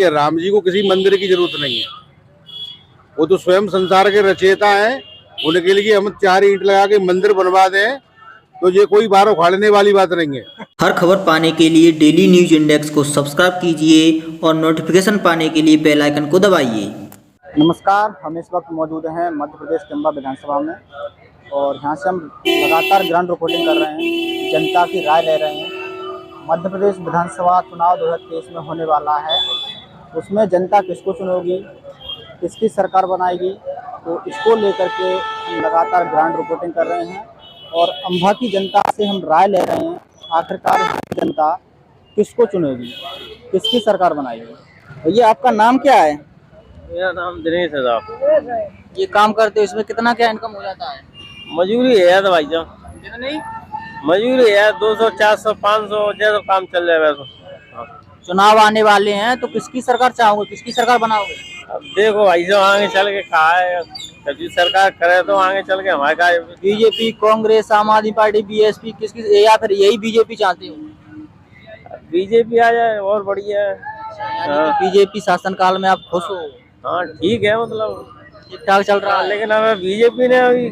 कि राम जी को किसी मंदिर की जरूरत नहीं है, वो तो स्वयं संसार के रचयिता हैं। उनके लिए हम 4 ईंट लगा के मंदिर बनवा दें तो ये कोई बार उखाड़ने वाली बात नहीं है। हर खबर पाने के लिए डेली न्यूज इंडेक्स को सब्सक्राइब कीजिए और नोटिफिकेशन पाने के लिए बेल आइकन को दबाइए। नमस्कार, हम इस वक्त मौजूद हैं मध्य प्रदेश चंबा विधानसभा में और यहाँ से हम लगातार ग्राउंड रिपोर्टिंग कर रहे हैं, जनता की राय ले रहे हैं। मध्य प्रदेश विधानसभा चुनाव 2023 में होने वाला है, उसमें जनता किसको चुनेगी, किसकी सरकार बनाएगी, तो इसको लेकर के हम लगातार ग्राउंड रिपोर्टिंग कर रहे हैं और अम्बा की जनता से हम राय ले रहे हैं आखिरकार जनता किसको चुनेगी, किसकी सरकार बनाएगी। भैया आपका नाम क्या है? मेरा नाम दिनेश है साहब। ये काम करते हो, इसमें कितना क्या इनकम हो जाता है? मजूरी है तो भाई साहब, कितनी? मजूरी है 200 400 500 जैसा काम चल जाए वैसा। चुनाव आने वाले हैं तो किसकी सरकार चाहोगे, किसकी सरकार बनाओगे? अब देखो भाई साहब आगे चल के कहा है, कभी सरकार करे तो आगे चल के हमारे का बीजेपी, कांग्रेस, आम आदमी पार्टी, बीएसपी, किसकी, या फिर यही बीजेपी चाहते हो? बीजेपी आ जाए और बढ़िया है। हाँ। बीजेपी शासनकाल में आप खुश हो? हाँ ठीक है, मतलब ठीक ठाक चल रहा है, लेकिन हमें बीजेपी ने अभी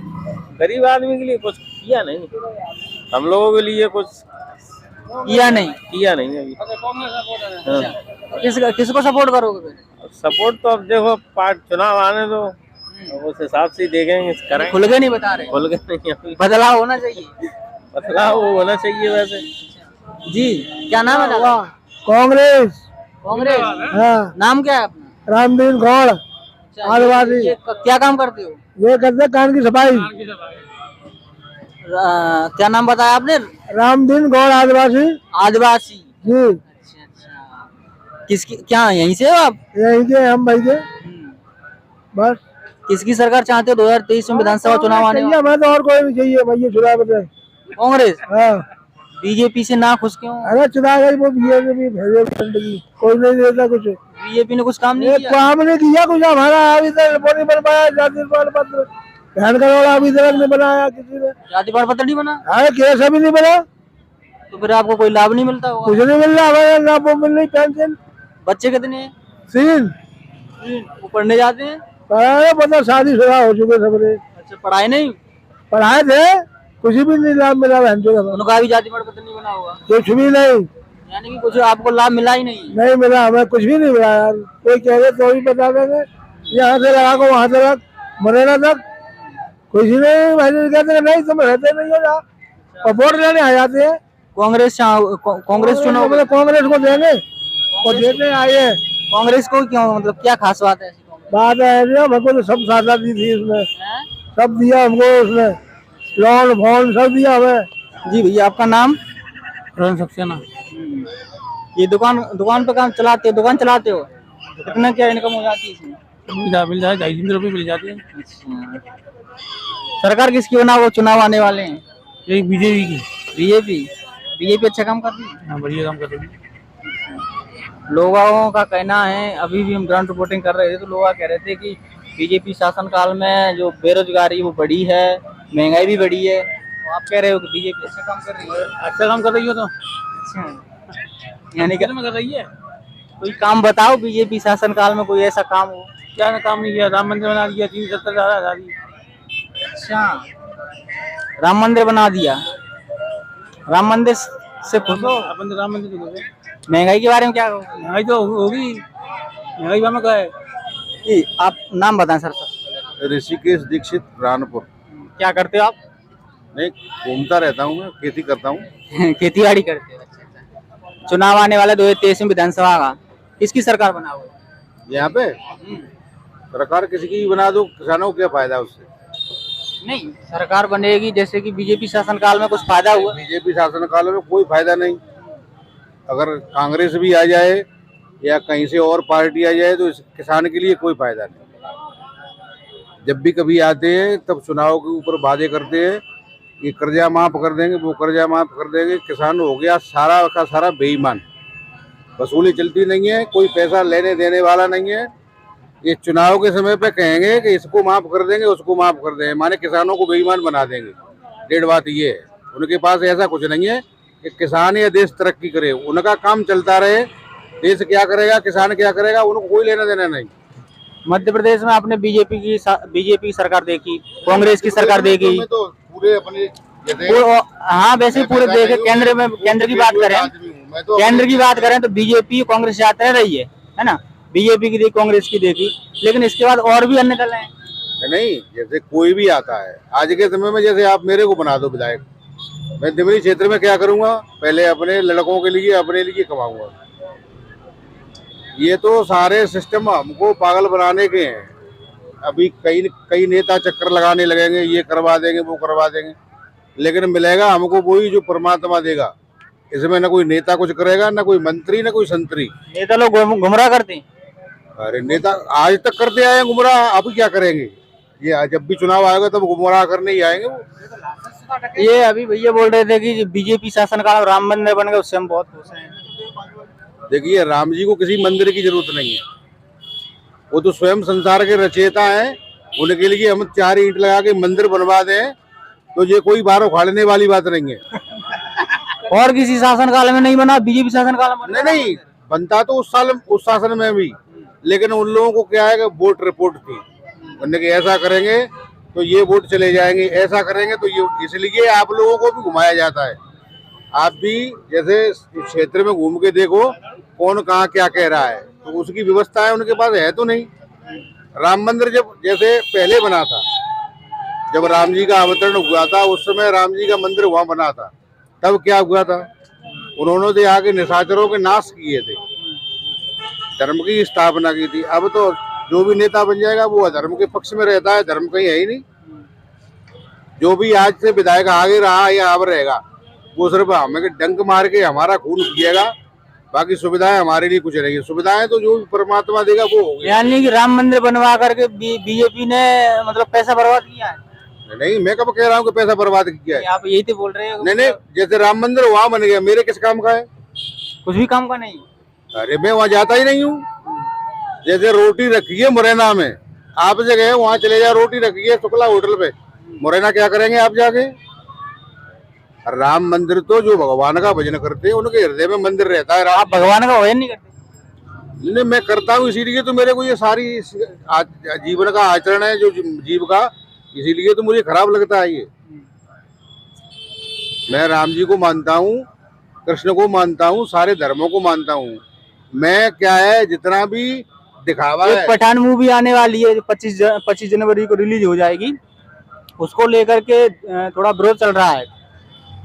गरीब आदमी के लिए कुछ किया नहीं, हम लोगों के लिए कुछ किया नहीं अभी। हाँ। किसको सपोर्ट करोगे फिर? सपोर्ट तो अब देखो चुनाव आने दो, उस हिसाब से देखेंगे, करेंगे। खुल के नहीं बता रहे? खुल गए नहीं अभी। बदलाव होना चाहिए। बदलाव होना चाहिए वैसे। जी क्या नाम है? कांग्रेस। कांग्रेस। नाम क्या है अपना? रामदीन गौड़, आदिवासी। ये क्या काम करते हो? ये करते कान की सफाई। क्या नाम बताया आपने? रामदीन गौड़, आदिवासी। आदिवासी जी। अच्छा। किसकी, क्या यहीं से हो आप? यही के हम भाई के बस। किसकी सरकार चाहते हो 2023 में विधानसभा चुनाव आने वाले? हमें तो और कोई नहीं चाहिए भैया, चुनाव में। कांग्रेस। हाँ। बीजेपी से ना खुश क्यों? अरे चुनाव है वो बीजेपी भेजे, कोई नहीं देता कुछ। बीजेपी ने कुछ काम नहीं किया? काम नहीं किया कुछ, हमारा अभी तक नहीं बन पाया। जाति प्रमाण पत्र धन करोड़ा अभी तक नहीं बनाया किसी ने। जाति प्रमाण पत्र नहीं बना? अरे केस अभी नहीं बना, तो फिर आपको कोई लाभ नहीं मिलता होगा? कुछ नहीं मिल रहा हमारे, ना वो मिल रही पेंशन। बच्चे कितने हैं? 3। वो पढ़ने जाते हैं? पढ़ाए मतलब शादीशुदा हो चुके सबने। अच्छा, पढ़ाए नहीं? पढ़ाए थे, कुछ भी नहीं लाभ मिला। उनका भी जाति प्रमाण पत्र नहीं बना होगा? कुछ भी नहीं, यानी कि कुछ आपको लाभ मिला ही नहीं मिला, हमें कुछ भी नहीं मिला यार। कोई कह रहे तो भी बता देंगे, यहाँ से लगा को वहाँ से लग मरेना तक कुछ नहीं। भाई कहते नहीं तुम रहते नहीं हो यहाँ, और वोट लेने आ जाते हैं। कांग्रेस चुनाव मतलब कांग्रेस को देंगे और देते आए। कांग्रेस को क्यों, मतलब क्या खास बात है? बात है हमको तो सब साझा दी थी उसने, सब दिया हमको उसने, लोन फोन सब दिया हमें। जी भैया आपका नाम? सक्सेना। ये दुकान पे काम चलाते हो, दुकान चलाते हो, कितना क्या इनकम हो जाती है इसमें? मिल जाए 250 रुपये मिल जाती है। सरकार किसकी बनाओ, चुनाव आने वाले हैं? यही बीजेपी की। बीजेपी अच्छा काम कर रही है? हाँ बढ़िया काम कर रही है। लोगों का कहना है, अभी भी हम ग्राउंड रिपोर्टिंग कर रहे थे तो लोग कह रहे थे कि बीजेपी शासनकाल में जो बेरोजगारी वो बढ़ी है, महंगाई भी बढ़ी है। तो आप कह रहे हो कि बीजेपी अच्छा काम कर रही है? अच्छा काम कर रही हो तो। यानी कि कर रही है। कोई काम बताओ बीजेपी शासनकाल में, कोई ऐसा काम हो? क्या काम नहीं किया, राम मंदिर बना दिया 370,000। अच्छा, राम मंदिर बना दिया। राम मंदिर से खुश हो? अपन तो राम मंदिर तो गए। महंगाई के बारे में क्या कहो? महंगाई तो होगी, महंगाई में क्या है। आप नाम बताएं सर। ऋषिकेश दीक्षित, रानपुर। क्या करते हो आप? नहीं, घूमता रहता हूँ, मैं खेती करता हूँ। खेती बाड़ी करते हो? अच्छा। चुनाव आने वाला 2023 में विधानसभा का, किसकी सरकार बनाओगे? यहाँ पे सरकार किसी की भी बना दो, किसानों को क्या फायदा उससे? नहीं, सरकार बनेगी जैसे कि बीजेपी शासनकाल में कुछ फायदा हुआ? बीजेपी शासनकाल में कोई फायदा नहीं। अगर कांग्रेस भी आ जाए या कहीं से और पार्टी आ जाए तो इस किसान के लिए कोई फायदा नहीं। जब भी कभी आते हैं तब चुनाव के ऊपर वादे करते हैं, ये कर्जा माफ कर देंगे, वो कर्जा माफ कर देंगे। किसान हो गया सारा का सारा बेईमान, वसूली चलती नहीं है, कोई पैसा लेने देने वाला नहीं है। ये चुनाव के समय पे कहेंगे कि इसको माफ कर देंगे, उसको माफ कर देंगे, माने किसानों को बेईमान बना देंगे। डेढ़ बात ये है, उनके पास ऐसा कुछ नहीं है कि किसान या देश तरक्की करे। उनका काम चलता रहे देश क्या करेगा, किसान क्या करेगा, उनको कोई लेना देना नहीं। मध्य प्रदेश में आपने बीजेपी की सरकार देखी, कांग्रेस की सरकार देखी, मैं तो पूरे अपने जैसे हाँ वैसे पूरे देखे। केंद्र की बात करें, मैं तो केंद्र की बात करें तो बीजेपी कांग्रेस जाते रही है ना। बीजेपी की देखी, कांग्रेस की देखी, लेकिन इसके बाद और भी अन्य दल हैं। नहीं, जैसे कोई भी आता है आज के समय में, जैसे आप मेरे को बना दो विधायक, मैं दिमनी क्षेत्र में क्या करूंगा, पहले अपने लड़कों के लिए, अपने लिए कमाऊंगा। ये तो सारे सिस्टम हमको पागल बनाने के हैं। अभी कई नेता चक्कर लगाने लगेंगे, ये करवा देंगे, वो करवा देंगे, लेकिन मिलेगा हमको वही जो परमात्मा देगा। इसमें न कोई नेता कुछ करेगा, न कोई मंत्री, न कोई संतरी। नेता लोग गुमराह करते हैं। अरे नेता आज तक करते आए हैं गुमराह, अब क्या करेंगे? ये जब भी चुनाव आएगा तब गुमराह करने ही आएंगे वो। ये अभी भैया बोल रहे थे कि बीजेपी शासनकाल में राम मंदिर बन गया, उससे हम बहुत खुश हैं। देखिए, राम जी को किसी मंदिर की जरूरत नहीं है, वो तो स्वयं संसार के रचयिता हैं। उनके लिए हम 4 ईंट लगा के मंदिर बनवा दें तो ये कोई बार उखाड़ने वाली बात नहीं है। और किसी शासनकाल में नहीं बना, बीजेपी शासनकाल में बना। नहीं, बनता तो उस शासन में भी, लेकिन उन लोगों को क्या है कि वोट रिपोर्ट थी, उन्होंने कि ऐसा करेंगे तो ये वोट चले जाएंगे, ऐसा करेंगे तो ये, इसलिए आप लोगों को भी घुमाया जाता है। आप भी जैसे क्षेत्र में घूम के देखो कौन कहाँ क्या कह रहा है, तो उसकी व्यवस्था है उनके पास, है तो नहीं। राम मंदिर जब जैसे पहले बना था, जब राम जी का अवतरण हुआ था, उस समय राम जी का मंदिर वहां बना था, तब क्या हुआ था, उन्होंने तो आके निशाचरों के नाश किए थे, धर्म की स्थापना की थी। अब तो जो भी नेता बन जाएगा वो अधर्म के पक्ष में रहता है, धर्म कहीं है ही नहीं। जो भी आज से विधायक आगे रहा या अब रहेगा, वो सिर्फ हमें डंक मार के हमारा खून पिएगा, बाकी सुविधाएं हमारे लिए कुछ नहीं। सुविधाएं तो जो परमात्मा देगा वो होगी। यानी कि राम मंदिर बनवा करके बीजेपी ने मतलब पैसा बर्बाद किया है। नहीं, मैं कब कह रहा हूँ कि पैसा बर्बाद किया है? आप यही तो बोल रहे हो। नहीं, जैसे राम मंदिर वहां बन गया, मेरे किस काम का है? कुछ भी काम का नहीं। अरे मैं वहां जाता ही नहीं हूँ। जैसे रोटी रखी है मुरैना में, आप जगह वहां चले जाओ, रोटी रखी है शुक्ला होटल पे, मुरैना क्या करेंगे आप जाके? राम मंदिर तो जो भगवान का भजन करते हैं उनके हृदय में मंदिर रहता है। आप भगवान का भजन नहीं करते? नहीं, मैं करता हूँ, इसीलिए तो मेरे को ये सारी जीवन का आचरण है जो जीव का, इसीलिए तो मुझे खराब लगता है ये। मैं राम जी को मानता हूँ, कृष्ण को मानता हूँ, सारे धर्मों को मानता हूँ। मैं क्या है, जितना भी दिखावा है। पठान मूवी आने वाली है, 25 जनवरी को रिलीज हो जाएगी, उसको लेकर के थोड़ा विरोध चल रहा है।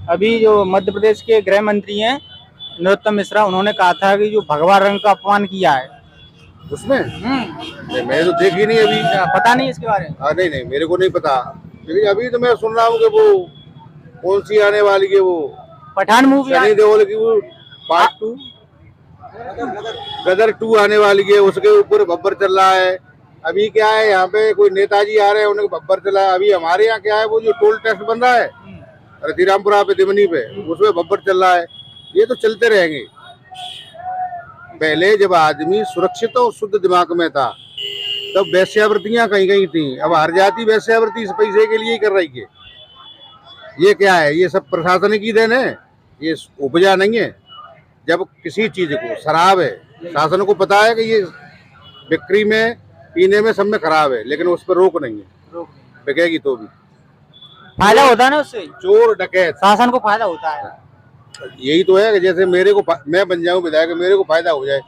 अभी जो मध्य प्रदेश के गृह मंत्री हैं नरोत्तम मिश्रा, उन्होंने कहा था कि जो भगवा रंग का अपमान किया है उसमें। नहीं, मैं तो देखी नहीं अभी, पता नहीं इसके बारे में। नहीं, मेरे को नहीं पता, क्योंकि अभी तो मैं सुन रहा हूँ कि वो कौन सी आने वाली है, वो पठान मूवी सनी देओल की, वो पार्ट 2 गदर 2 आने वाली है, उसके ऊपर बब्बर चल रहा है। अभी क्या है, यहाँ पे कोई नेताजी आ रहे हैं, उन्हें बब्बर चला है। अभी हमारे यहाँ क्या है, वो जो टोल टैक्स बन रहा है रतिरामपुरा पे, दिमनी पे, उसमें बब्बर चल रहा है। ये तो चलते रहेंगे। पहले जब आदमी सुरक्षित और शुद्ध दिमाग में था, तब वैश्यावृत्तियां कहीं कहीं थी। अब हर जाति वैश्यावृत्ति इस पैसे के लिए ही कर रही है। ये क्या है, ये सब प्रशासन की देन है, ये उपजा नहीं है। जब किसी चीज को, शराब है, शासन को पता है कि ये बिक्री में, पीने में, सब में खराब है, लेकिन उस पर रोक नहीं है, बिकेगी तो भी फायदा होता है ना उससे, चोर डकैत, शासन को फायदा होता है। यही तो है कि जैसे मेरे को, मैं बन जाऊं विधायक, मेरे को फायदा हो जाए,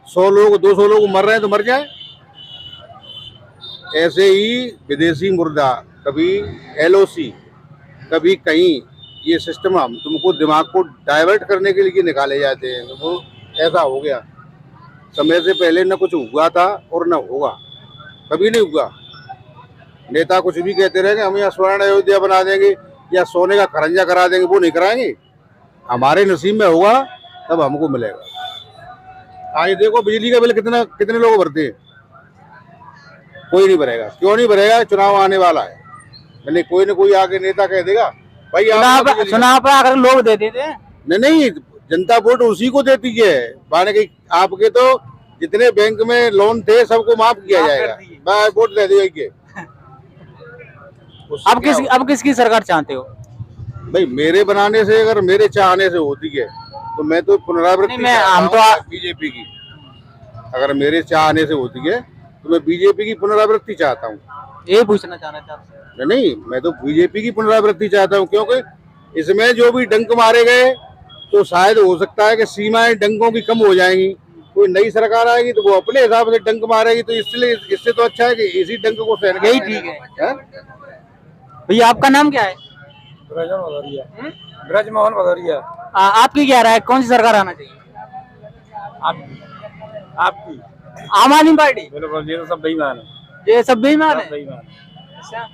100 लोग 200 लोग मर रहे हैं तो मर जाए। ऐसे ही विदेशी मुर्दा, कभी LOC, कभी कहीं, ये सिस्टम हम तुमको दिमाग को डाइवर्ट करने के लिए निकाले जाते हैं। तो वो ऐसा हो गया, समय से पहले न कुछ हुआ था और न होगा, कभी नहीं हुआ। नेता कुछ भी कहते रहेंगे, हम यहाँ स्वर्ण अयोध्या बना देंगे या सोने का खरंजा करा देंगे, वो नहीं कराएंगे। हमारे नसीब में होगा तब हमको मिलेगा। आज देखो बिजली का बिल कितने लोग भरते हैं, कोई नहीं भरेगा। क्यों नहीं भरेगा? चुनाव आने वाला है, मैंने कोई न कोई आके नेता कह देगा भाई चुनाव पर आकर लोग दे देते हैं। नहीं, जनता वोट उसी को देती है। माने कि आपके तो जितने बैंक में लोन थे सबको माफ किया जाएगा, वोट दे दिए। अब किसकी सरकार चाहते हो? भाई मेरे बनाने से, अगर मेरे चाहने से होती है तो मैं तो पुनरावृत्ति नहीं, हम तो बीजेपी की, अगर मेरे चाहने से होती है तो मैं बीजेपी की पुनरावृत्ति चाहता हूँ। यही पूछना चाह रहे थे आपसे। नहीं, मैं तो बीजेपी की पुनरावृत्ति चाहता हूँ, क्योंकि इसमें जो भी डंक मारे गए तो शायद हो सकता है कि सीमाएं डंकों की कम हो जाएंगी। कोई नई सरकार आएगी तो वो अपने हिसाब से डंक मारेगी, तो इसलिए इससे तो अच्छा है कि इसी डंक को सहन यही करना ठीक है। भैया आपका नाम क्या है? ब्रजमोहन भदौरिया। आपकी क्या राय है, कौन सी सरकार आना चाहिए? आपकी? आम आदमी पार्टी? बिल्कुल, ये तो सब बेईमान है। ये सब बेईमान है। अच्छा,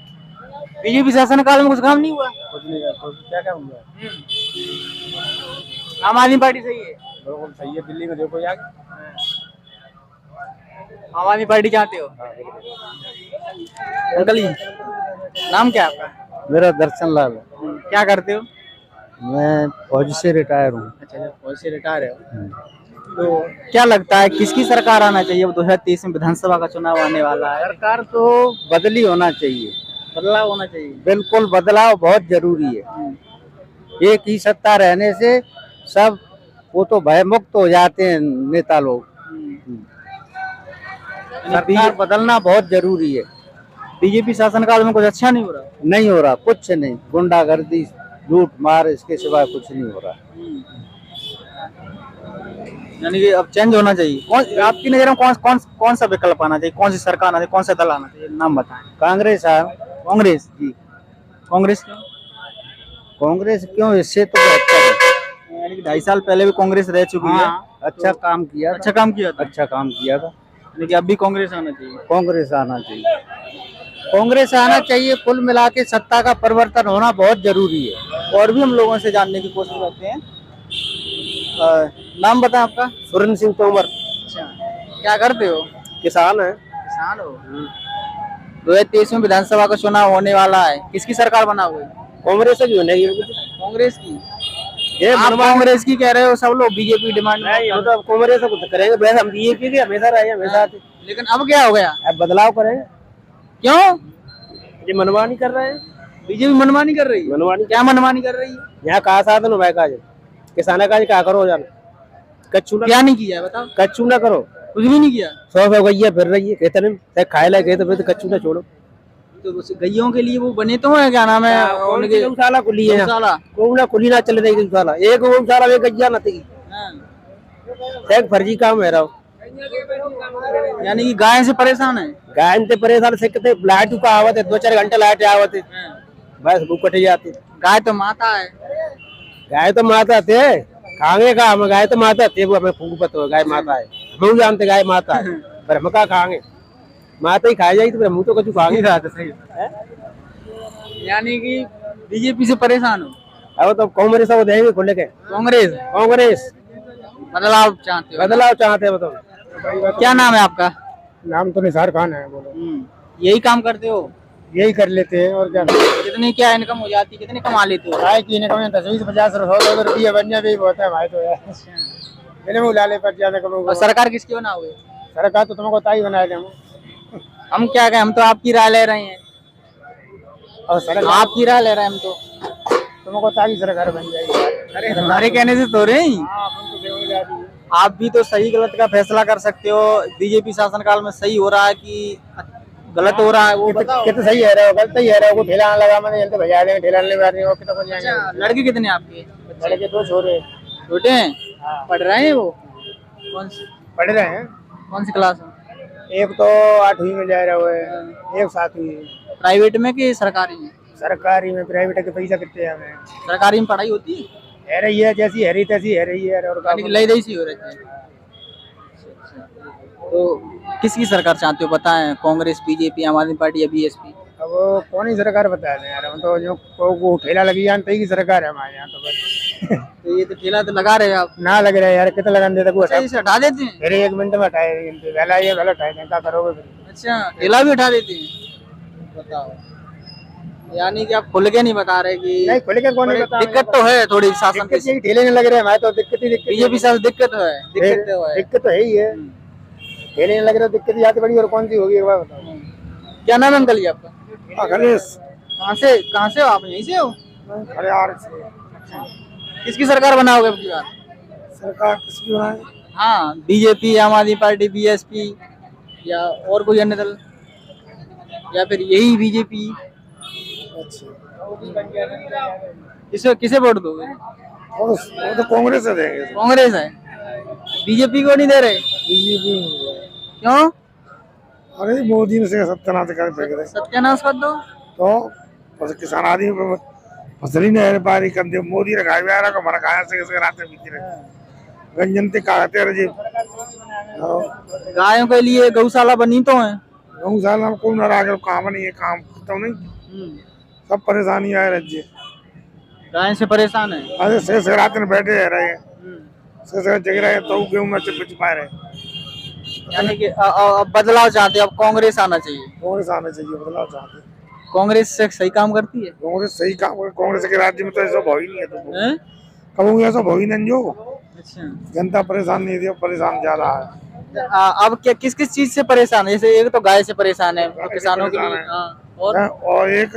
बीजेपी शासन काल में कुछ काम नहीं हुआ? कुछ नहीं, क्या होगा? आम आदमी पार्टी सही है? बिल्कुल सही है। दिल्ली में देखो जाके, आम आदमी पार्टी चाहते हो? अंकल जी, नाम क्या है आपका? मेरा दर्शन लाल है। क्या करते हो? मैं फौज से रिटायर हूँ। अच्छा, फौज से रिटायर है। तो क्या लगता है किसकी सरकार आना चाहिए? 2023 में विधानसभा का चुनाव आने वाला है। सरकार तो बदली होना चाहिए, बदलाव होना चाहिए। बिल्कुल बदलाव बहुत जरूरी है। एक ही सत्ता रहने से सब वो तो भय मुक्त हो जाते हैं नेता लोग। सरकार बदलना बहुत जरूरी है। बीजेपी शासनकाल में कुछ अच्छा नहीं हो रहा? नहीं हो रहा, कुछ नहीं, गुंडागर्दी लूट मार इसके सिवाय कुछ नहीं हो रहा। यानी कि अब चेंज होना चाहिए। कौन आपकी नजर में कौन सा विकल्प आना चाहिए? कौन सी सरकार आना चाहिए? कौन सा दल आना चाहिए? नाम बताएं। कांग्रेस कांग्रेस जी? कांग्रेस क्यों? कांग्रेस क्यों? इससे तो बेहतर है। यानी कि 2.5 साल पहले भी कांग्रेस रह चुकी है। अच्छा काम किया, अच्छा काम किया था। अच्छा काम किया था। यानी कि अब भी कांग्रेस आना चाहिए। कांग्रेस आना चाहिए, कांग्रेस आना चाहिए। कुल मिला के सत्ता का परिवर्तन होना बहुत जरूरी है। और भी हम लोगों से जानने की कोशिश करते हैं। नाम बताएं आपका? सुरेंद्र सिंह तोमर। अच्छा, क्या करते हो? किसान है। किसान हो? 2023 में विधानसभा का चुनाव होने वाला है, किसकी सरकार बनाओगे? कांग्रेस से बनेगी। कांग्रेस की? ये आप कांग्रेस की कह रहे हो, सब लोग बीजेपी डिमांड नहीं, मतलब कांग्रेस से कुछ करेंगे। वैसे हम बीजेपी के हमेशा रहे, हमेशा आते। लेकिन अब क्या हो गया? अब बदलाव करेंगे। क्यों? ये मनमानी कर रहे हैं। बीजेपी मनमानी कर रही है? मनमानी क्या मनमानी कर रही है? यहाँ कहा साधन हो भाई, काज किसान का क्या करो जान, कच्चू क्या नहीं किया है बताओ? कच्चू ना करो, कुछ भी नहीं किया। 100 गैया फिर रही है, कहते नहीं खाए लगे तो फिर कच्चू ना छोड़ो। तो उस गैयों के लिए वो बने तो है, क्या नाम है उनके? गौशाला खुली है, गौशाला? गौशाला खुली ना चल रही गौशाला। एक गौशाला में गैया न थी, एक फर्जी काम है रहा। यानी कि गाय से परेशान है? गाय से परेशान से कहते लाइट का आवत है, 2-4 घंटे लाइट आवत है, बस भूख कट जाती। गाय तो माता है। गाय तो माता थे, खाएंगे का हम? गाय तो माता थे, वो हमें फूक पता है गाय माता है, हम जानते गाय माता है, पर हम क्या खाएंगे? माता ही खाई जाएगी तो हम तो कुछ खाएंगे। सही। यानी कि बीजेपी से परेशान हो? अब तो कांग्रेस वो देंगे खुले के। कांग्रेस? कांग्रेस बदलाव चाहते हो? बदलाव चाहते हैं। बताओ क्या नाम है आपका? नाम तो निसार खान है। बोलो। यही काम करते हो? यही कर लेते हैं और क्या। कितनी क्या इनकम हो जाती है? कितनी कमा लेते हो? गाय की इनकम 10-20-50 रुपये बन जाए बहुत है भाई। तो यार उलाले पर ज्यादा करो। और सरकार किसकी बनाओगे? सरकार तो तुमको ताई बनाए हम क्या कहें, हम तो आपकी राय ले रहे हैं। और सरकार आपकी राय ले रहे हैं हम तो। तुमको ताई सरकार बन जाएगी। अरे हमारे कहने से तो रही, आप भी तो सही गलत का फैसला कर सकते हो। बीजेपी शासनकाल में सही हो रहा है कि गलत हो रहा है वो बताओ। कितना सही है रहा, गलत ही है रहा। वो ठेला लगा मैंने जल्दी भजा देंगे, ठेला नहीं लगा देंगे, कितना बन जाएंगे। अच्छा, लड़के कितने आपके? लड़के 2 छोरे छोटे हैं? पढ़ रहे हैं वो? पढ़ रहे हैं। कौन सी क्लास में? एक तो 8वीं में जा रहा है, एक 7वीं। प्राइवेट में कि सरकारी में? सरकारी में। प्राइवेट के पैसा कितने हैं हमें? सरकारी में पढ़ाई होती है रही है, जैसी है रही तैसी है रही है। और लई दई सी हो रही है। तो किसकी सरकार चाहते हो बताएं? कांग्रेस, बीजेपी, आम आदमी पार्टी या बीएसपी? अब कौन ही सरकार बता दें यार, हम तो जो को ठेला लगी जानते की सरकार है हमारे यहाँ तो बस। तो ये तो ठेला तो लगा रहे हैं आप। ना लग रहा है यार, कितना लगाने देता अच्छा, इसे हटा देते हैं? फिर 1 मिनट में हटाए वेला ये वेला हटाए क्या करोगे फिर? अच्छा, ठेला भी हटा देते हैं? बताओ, यानी कि आप खुल के नहीं बता रहे कि नहीं खुल के कौन बता। दिक्कत तो है थोड़ी शासन की। ठेले नहीं लग रहे हमारे तो दिक्कत ही दिक्कत। बीजेपी साथ दिक्कत है, दिक्कत तो है ही है। ठेले नहीं लग रहे दिक्कत ही आती बड़ी। और कौन सी होगी एक बार बताओ। क्या नाम है अंकल जी आपका? गणेश। कहाँ से हो आप? यहीं से हो? अरे यार किसकी सरकार बनाओगे अब की बार? सरकार किसकी बनाए? हाँ, बीजेपी, आम आदमी पार्टी, बीएसपी या और कोई अन्य दल, या फिर यही बीजेपी? अच्छा, किसे वोट दोगे? वो तो कांग्रेस से देंगे। कांग्रेस है, बीजेपी को नहीं दे रहे? बीजेपी क्यों? अरे मोदी ने से सत्यानाश कर फेंक रहे सत्यानाश कर दो। तो बस किसान आदमी पे फसल ही नहीं पारी कर दे। मोदी ने खाया यार को मर खाया से रात में बीती रहे गंजनते कहते रहे जी। गायों के लिए गौशाला बनी तो है। गौशाला में कोई ना आकर काम नहीं है, काम तो नहीं, सब परेशानी आए राज्य। गाय से परेशान है। अरे से रात में बैठे रहे से जग रहे तो गेहूं में चिप पाए रहे। यानी कि अब बदलाव चाहते हैं, अब कांग्रेस आना चाहिए। कांग्रेस आने चाहिए, बदलाव चाहते। कांग्रेस से सही काम करती है। कांग्रेस सही काम, कांग्रेस के राज्य में तो ऐसा भाव ही नहीं है। तो हैं? कहूँगी ऐसा भाव ही नहीं जो अच्छा, जनता परेशान नहीं थी, परेशान ज्यादा है। अब क्या किस किस चीज से परेशान है? जैसे एक तो गाय से परेशान है, तो किसानों के लिए। हाँ, और एक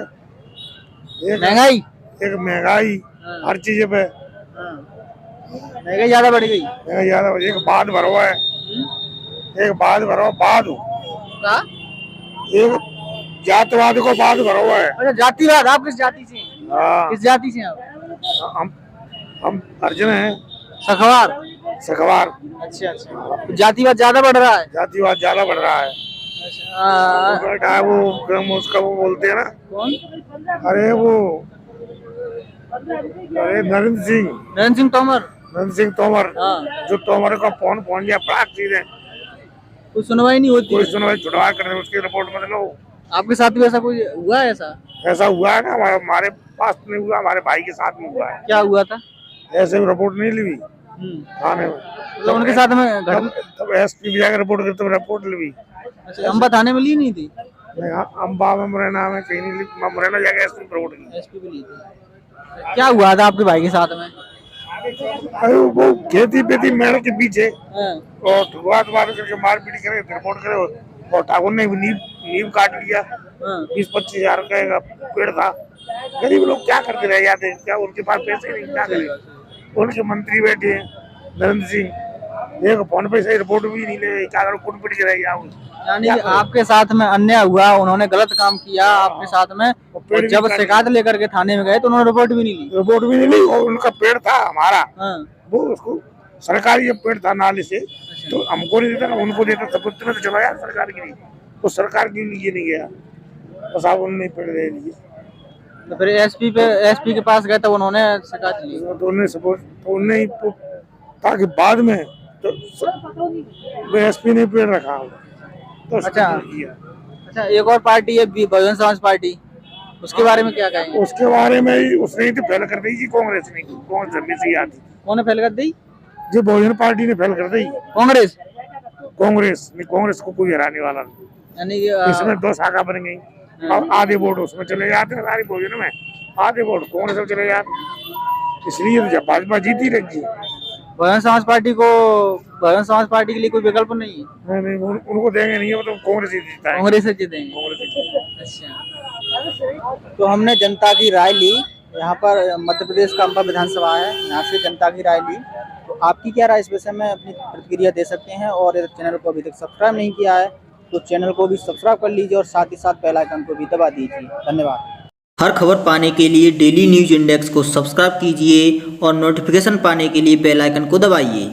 महंगाई। एक महंगाई हर चीज पे महंगाई ज्यादा बढ़ गई। महंगाई ज्यादा। एक बाद भरवा है, एक बाद भरवा बाद क्या? एक जातवाद को बाद भरवा है। अच्छा, जातिवाद। आप किस जाति से हैं? हाँ, किस जाति से हैं आप? हम अर्जुन हैं, सखवार। सखवार। अच्छा अच्छा, तो जातिवाद ज्यादा बढ़ रहा है। जातिवाद ज्यादा बढ़ रहा है। अच्छा, वो बेटा वो उसका वो बोलते हैं ना, कौन? अरे वो अरे नरेंद्र नरेंद्र सिंह तोमर हाँ, जो तोमर का फोन पहुंच गया प्राक चीजें कोई सुनवाई नहीं होती कोई है। सुनवाई छुड़वा कर उसकी रिपोर्ट मत लो। आपके साथ भी ऐसा कोई हुआ है? ऐसा ऐसा हुआ है ना, हमारे पास नहीं हुआ, हमारे भाई के साथ में हुआ है। क्या हुआ था? ऐसे रिपोर्ट नहीं ली थाने में, मतलब उनके साथ में तब एसपी भी जाकर रिपोर्ट करते रिपोर्ट ली। अच्छा, अम्बा थाने में ली नहीं थी? अम्बा में मुरैना में कहीं नहीं ली, मुरैना जाकर एसपी रिपोर्ट की। एसपी भी ली थी। क्या हुआ था आपके भाई के साथ में? अरे वो खेती पेती मेड़ के पीछे हाँ, और शुरुआत करके मारपीट करे, रिपोर्ट करे और ठाकुर ने नींव काट लिया। हाँ। 20-25 हजार का पेड़ था। गरीब लोग क्या करते रह जाते हैं, क्या उनके पास पैसे नहीं, क्या करें। उनके मंत्री बैठे हैं नरेंद्र सिंह, एक फोन पे से रिपोर्ट भी नहीं ले, क्या करो, कुटपिट के रह जाओ। यानी कि आपके साथ में अन्याय हुआ, उन्होंने गलत काम किया आपके साथ में, और जब शिकायत लेकर के थाने में गए तो उन्होंने रिपोर्ट भी नहीं ली। रिपोर्ट भी नहीं ली, और उनका पेड़ था हमारा, हाँ। वो उसको सरकारी जब पेड़ था नाले से तो हमको नहीं देता ना, उनको देता। सबूत में तो चला यार सरकार के लिए, तो सरकार के लिए नहीं गया, बस आप उन्होंने पेड़ दे दिए। तो फिर एसपी के पास गए तो उन्होंने शिकायत ली। तो उन्हें सपोर्ट तो उन्हें ताकि बाद में तो एसपी ने पेड़ रखा तो अच्छा। किया। अच्छा, एक और पार्टी है बहुजन समाज पार्टी, उसके बारे में क्या कहेंगे? उसके बारे में उसने ही तो फैल कर दी जी, कांग्रेस ने। कांग्रेस हमेशा ही आती, कौन ने फैल कर दी? जो बहुजन पार्टी ने फैल कर दी। कांग्रेस। कांग्रेस को कोई हराने वाला नहीं। यानी कि इसमें 2 शाखा बन गई, अब आधे वोट उसमें चले जाते हैं, सारी बहुजन में आधे वोट कांग्रेस में चले जाते, इसलिए तो जब भाजपा जीती रही। बहुजन समाज पार्टी के लिए कोई विकल्प नहीं है? नहीं, उनको देंगे नहीं, वो तो कांग्रेस ही जीता है। कांग्रेस से जीतेंगे। कांग्रेस ही जीता है। अच्छा, तो हमने जनता की राय ली। यहाँ पर मध्य प्रदेश का अम्बा विधानसभा है, यहाँ से जनता की राय ली। तो आपकी क्या राय इस विषय में, अपनी प्रतिक्रिया दे सकते हैं। और यदि चैनल को अभी तक सब्सक्राइब नहीं किया है तो चैनल को भी सब्सक्राइब कर लीजिए और साथ ही साथ बेल आइकन को भी दबा दीजिए। धन्यवाद। हर खबर पाने के लिए डेली न्यूज इंडेक्स को सब्सक्राइब कीजिए और नोटिफिकेशन पाने के लिए बेल आइकन को दबाइए।